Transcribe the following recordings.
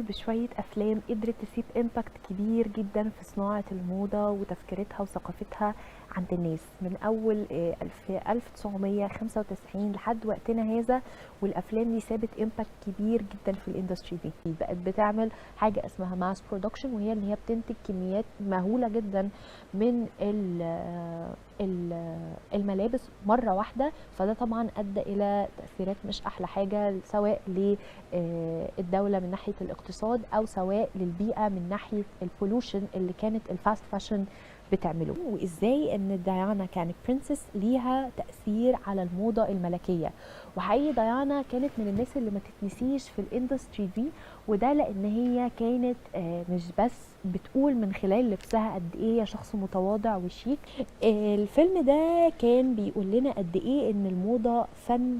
بشوية أفلام قدرت تسيب امباكت كبير جدا في صناعة الموضة وتفكيرتها وثقافتها عند الناس من أول 1995 لحد وقتنا هذا. والأفلام دي سابت امباكت كبير جدا في الاندستري دي، بقت بتعمل حاجة اسمها ماس برودكشن، وهي ان هي بتنتج كميات مهولة جدا من الملابس مرة واحدة. فده طبعا أدى إلى تأثيرات مش أحلى حاجة، سواء للدولة من ناحية الاقتصاد أو سواء للبيئة من ناحية البولوشن اللي كانت الفاست فاشن بتعمله. وإزاي إن ديانا كانت برنسس ليها تأثير على الموضة الملكية. وحقيقي ديانا كانت من الناس اللي ما تتنسيش في الاندستري دي، وده لأن هي كانت مش بس بتقول من خلال لبسها قد ايه هي شخص متواضع وشيك. الفيلم ده كان بيقول لنا قد ايه ان الموضة فن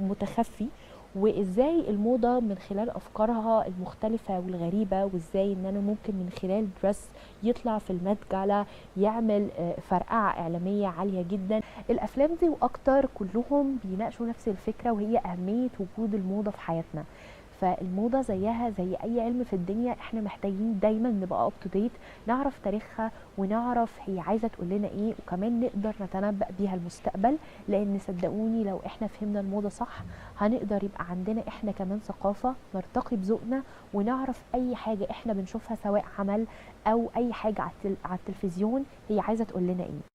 متخفي، وازاي الموضة من خلال افكارها المختلفة والغريبة، وازاي ان انا ممكن من خلال درس يطلع في المات جالا يعمل فرقعة اعلامية عالية جدا. الافلام دي واكتر كلهم بيناقشوا نفس الفكرة، وهي اهمية وجود الموضة في حياتنا. فالموضة زيها زي اي علم في الدنيا، احنا محتاجين دايما نبقى اب تو ديت، نعرف تاريخها ونعرف هي عايزة تقول لنا ايه، وكمان نقدر نتنبأ بيها المستقبل. لان صدقوني لو احنا فهمنا الموضة صح هنقدر يبقى عندنا احنا كمان ثقافة نرتقي بذوقنا، ونعرف اي حاجة احنا بنشوفها سواء عمل او اي حاجة على التلفزيون هي عايزة تقول لنا ايه.